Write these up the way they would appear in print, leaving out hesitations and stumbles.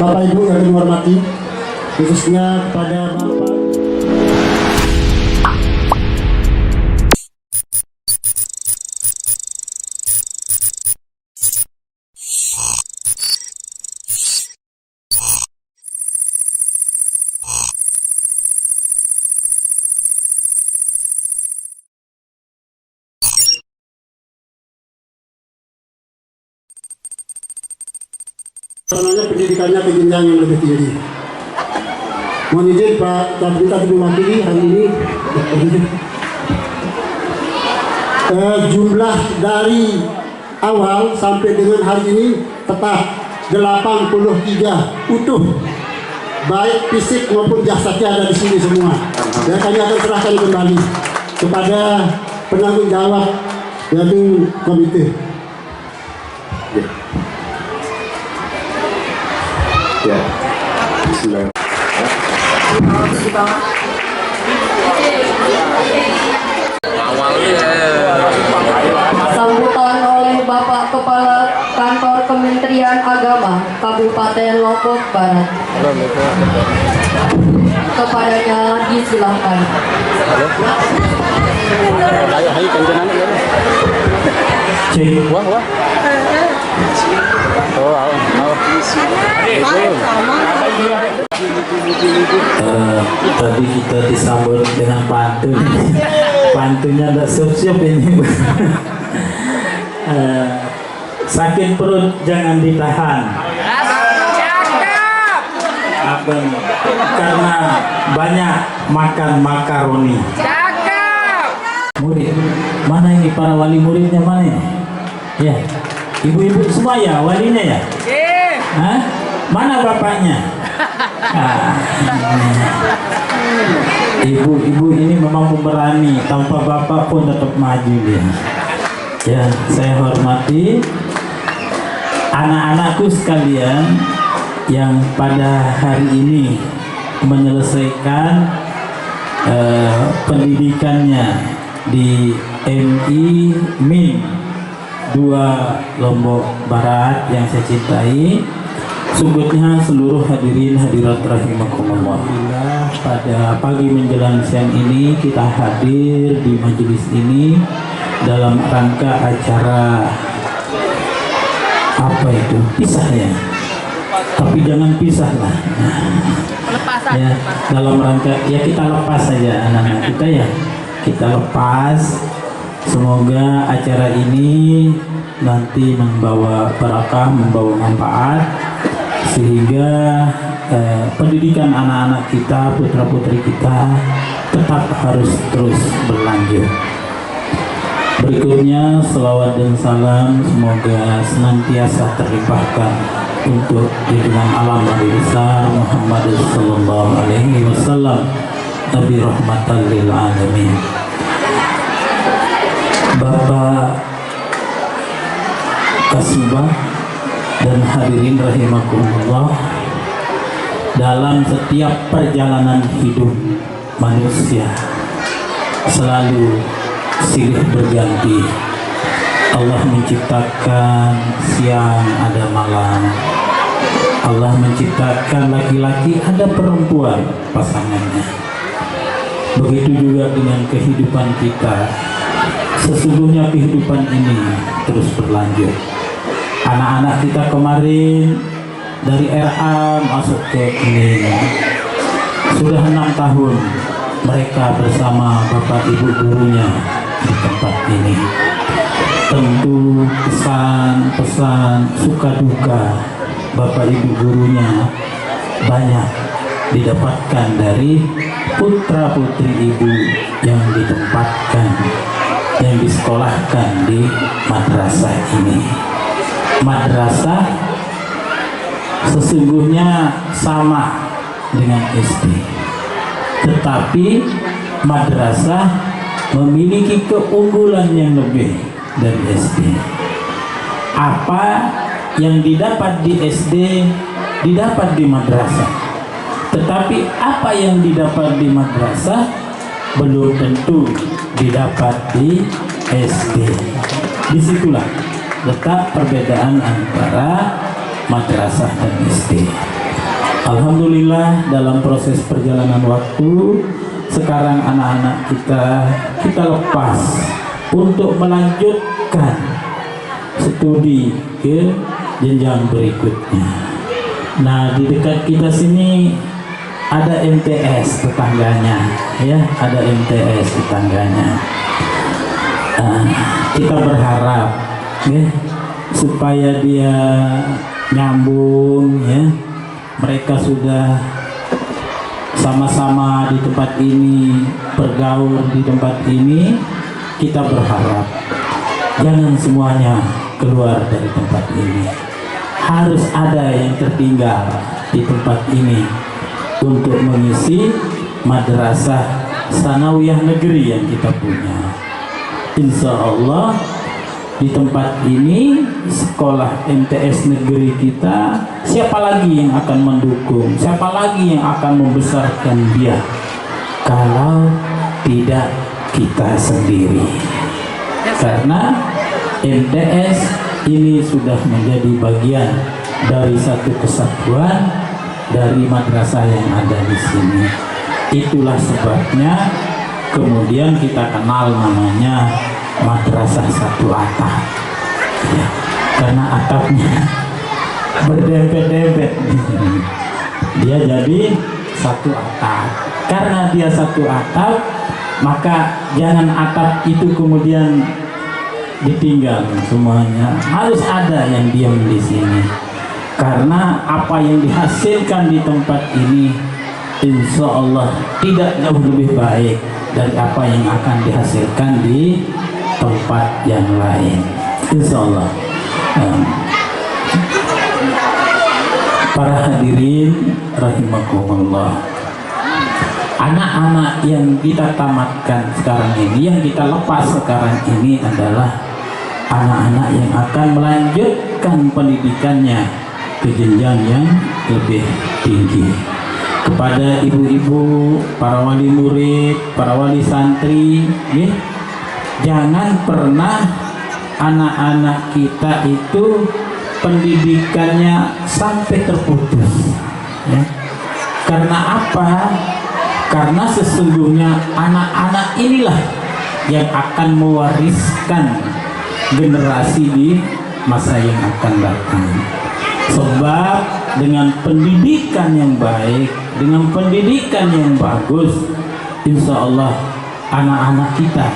Bapak Ibu yang kami hormati, khususnya kepada Bapak karena pendidikannya ke jenjang yang lebih tinggi. Mohon izin Pak Kabinta mewakili hari ini. Jumlah dari awal sampai dengan hari ini tetap 83 utuh, baik fisik maupun jasadnya ada di sini semua. Dan kami akan serahkan kembali kepada penanggung jawab yaitu komite. Ya, Bismillah. Sambutan oleh Bapak Kepala Kantor Kementerian Agama Kabupaten Lombok Barat. Kepadanya disilakan. Cek. Wah. Tadi kita disambut dengan pantun. Pantunnya tidak siap-siap ini. Sakit perut jangan ditahan. Abang, karena banyak makan makaroni. Murid, mana ini para wali muridnya mana ini? Ya, ibu-ibu semua ya walinya ya? Hah? Mana bapaknya? Ibu-ibu ini memang pemberani, tanpa bapak pun tetap maju dia. Ya, saya hormati anak-anakku sekalian yang pada hari ini menyelesaikan pendidikannya di MI Min 2 Lombok Barat yang saya cintai. Sungguhnya seluruh hadirin hadirat rahimakumullah. Pada pagi menjelang siang ini kita hadir di majelis ini dalam rangka acara apa itu? Pisah ya. Tapi jangan pisah lah. Ya, dalam rangka ya kita lepas saja anak-anak kita ya. Kita lepas. Semoga acara ini nanti membawa barakah, membawa manfaat, sehingga pendidikan anak-anak kita, putra-putri kita tetap harus terus berlanjut. Berikutnya selawat dan salam semoga senantiasa terlimpahkan untuk junjungan alam Nabi besar Muhammad sallallahu alaihi wasallam, Nabi rahmatan lil alamin. Bapak Kasubah dan hadirin rahimakumullah, dalam setiap perjalanan hidup manusia selalu silih berganti. Allah menciptakan siang ada malam, Allah menciptakan laki-laki ada perempuan pasangannya. Begitu juga dengan kehidupan kita. Sesungguhnya kehidupan ini terus berlanjut. Anak-anak kita kemarin dari RA masuk ke ini sudah 6 tahun mereka bersama bapak ibu gurunya di tempat ini. Tentu pesan-pesan suka duka bapak ibu gurunya banyak didapatkan dari putra putri ibu yang ditempatkan, yang disekolahkan di madrasah ini. Madrasah sesungguhnya sama dengan SD, tetapi madrasah memiliki keunggulan yang lebih dari SD. Apa yang didapat di SD didapat di madrasah, tetapi apa yang didapat di madrasah belum tentu didapat di SD. Disitulah letak perbedaan antara madrasah dan SD. Alhamdulillah dalam proses perjalanan waktu sekarang anak-anak kita lepas untuk melanjutkan studi ke jenjang berikutnya. Nah, di dekat kita sini ada MTS tetangganya, ya, ada MTS tetangganya. Kita berharap, ya, supaya dia nyambung, ya. Mereka sudah sama-sama di tempat ini, bergaul di tempat ini. Kita berharap jangan semuanya keluar dari tempat ini. Harus ada yang tertinggal di tempat ini untuk mengisi madrasah sanawiyah negeri yang kita punya. Insya Allah di tempat ini, sekolah MTS negeri kita, siapa lagi yang akan mendukung, siapa lagi yang akan membesarkan dia kalau tidak kita sendiri? Karena MTS ini sudah menjadi bagian dari satu kesatuan dari madrasah yang ada di sini. Itulah sebabnya kemudian kita kenal namanya madrasah satu atap, ya, karena atapnya berdempet-dempet. Dia jadi satu atap. Karena dia satu atap, maka jangan atap itu kemudian ditinggal semuanya. Harus ada yang diam di sini. Karena apa yang dihasilkan di tempat ini, insya Allah tidak jauh lebih baik dari apa yang akan dihasilkan di tempat yang lain, insya Allah. Para hadirin rahimakumullah, anak-anak yang kita tamatkan sekarang ini, yang kita lepas sekarang ini adalah anak-anak yang akan melanjutkan pendidikannya ke jenjang yang lebih tinggi. Kepada ibu-ibu, para wali murid, para wali santri, ya, jangan pernah anak-anak kita itu pendidikannya sampai terputus, ya. Karena apa? Karena sesungguhnya anak-anak inilah yang akan mewariskan generasi di masa yang akan datang. Sebab dengan pendidikan yang baik, dengan pendidikan yang bagus, insya Allah anak-anak kita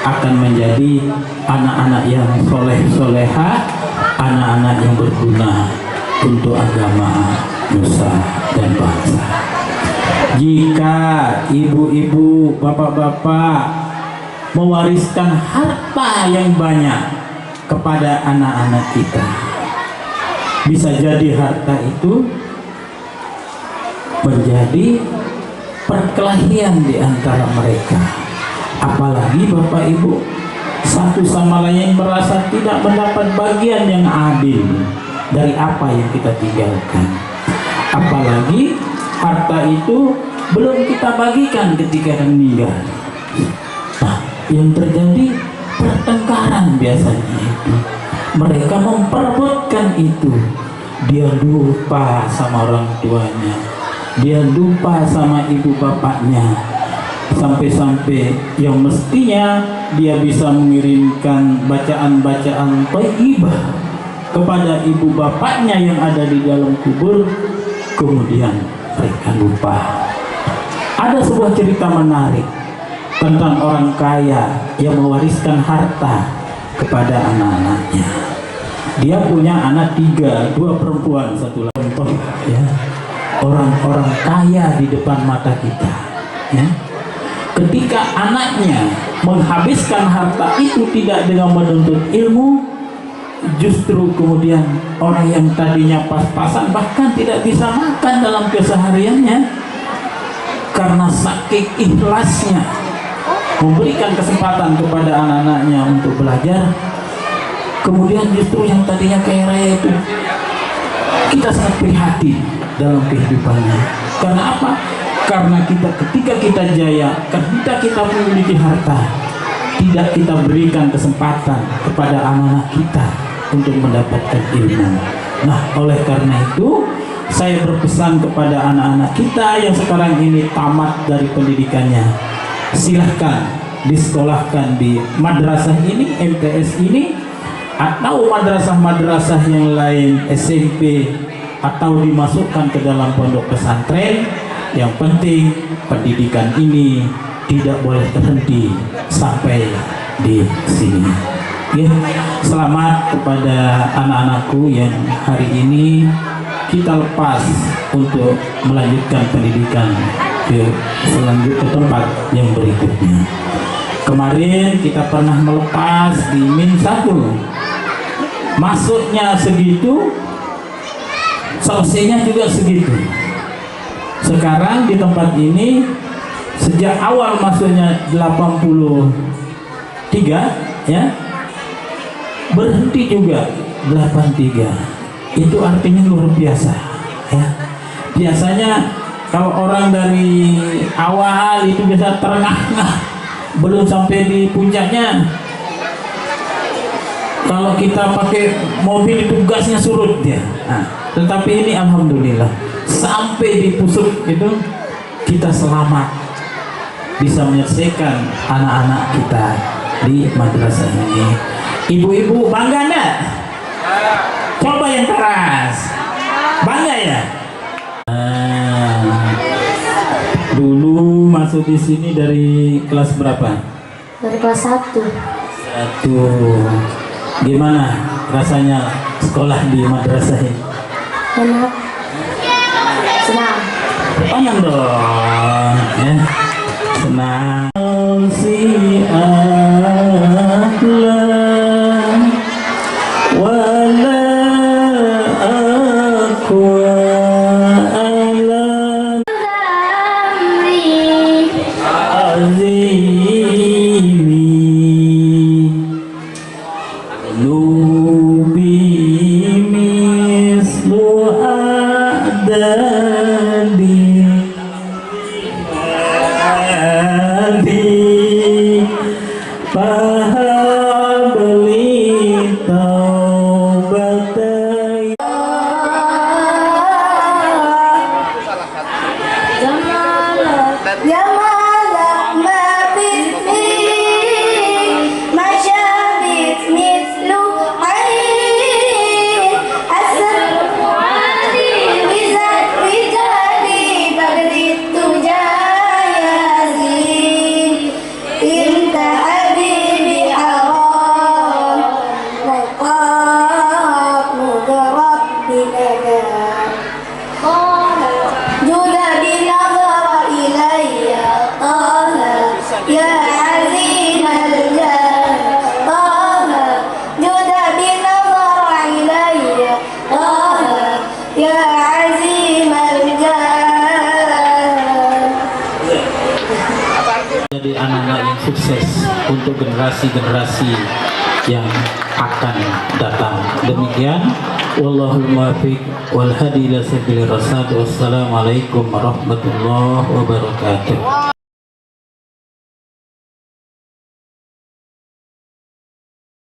akan menjadi anak-anak yang soleh-soleha, anak-anak yang berguna untuk agama, nusa, dan bangsa. Jika ibu-ibu, bapak-bapak mewariskan harta yang banyak kepada anak-anak kita, bisa jadi harta itu menjadi perkelahian di antara mereka. Apalagi bapak ibu satu sama lain merasa tidak mendapat bagian yang adil dari apa yang kita tinggalkan. Apalagi harta itu belum kita bagikan ketika meninggal. Nah, yang terjadi pertengkaran biasanya itu. Mereka memperebutkan itu. Dia lupa sama orang tuanya, dia lupa sama ibu bapaknya, sampai-sampai yang mestinya dia bisa mengirimkan bacaan-bacaan thayyibah kepada ibu bapaknya yang ada di dalam kubur, kemudian mereka lupa. Ada sebuah cerita menarik tentang orang kaya yang mewariskan harta kepada anak-anaknya. Dia punya anak 3, 2 perempuan, 1 laki. Ya. Orang-orang kaya di depan mata kita, ya. Ketika anaknya menghabiskan harta itu tidak dengan menuntut ilmu, justru kemudian orang yang tadinya pas-pasan bahkan tidak bisa makan dalam kesehariannya, karena saking ikhlasnya memberikan kesempatan kepada anak-anaknya untuk belajar, kemudian justru yang tadinya kaya raya itu kita sangat prihatin dalam kehidupannya. Karena apa? Karena ketika kita jaya, ketika kita memiliki harta, tidak kita berikan kesempatan kepada anak-anak kita untuk mendapatkan ilmu. Nah, oleh karena itu saya berpesan kepada anak-anak kita yang sekarang ini tamat dari pendidikannya, silahkan disekolahkan di madrasah ini, MTS ini, atau madrasah-madrasah yang lain, SMP, atau dimasukkan ke dalam pondok pesantren. Yang penting pendidikan ini tidak boleh terhenti sampai di sini. Ya, selamat kepada anak-anakku yang hari ini kita lepas untuk melanjutkan pendidikan ke tempat yang berikutnya. Kemarin kita pernah melepas di -1, masuknya segitu, selesainya juga segitu. Sekarang di tempat ini sejak awal masuknya 83 ya, berhenti juga 83. Itu artinya luar biasa ya. Biasanya kalau orang dari awal itu bisa terengah-engah, belum sampai di puncaknya. Kalau kita pakai mobil itu gasnya surut dia. Nah, tetapi ini alhamdulillah sampai di pusuk itu kita selamat, bisa menyelesaikan anak-anak kita di madrasah ini. Ibu-ibu bangga enggak? Coba yang keras. Bangga ya? Dulu masuk di sini dari kelas berapa? Dari kelas 1. 1. Gimana rasanya sekolah di madrasah ini? Enak. Senang. Senang dong ya. Senang si ahlan wala aqwa ala azimi lubi mislu adadi jadi anak-anak yang sukses untuk generasi-generasi yang akan datang. Demikian, wallahul muwaffiq wal hadi ila sabilir rasyad. Wassalamualaikum warahmatullahi wabarakatuh.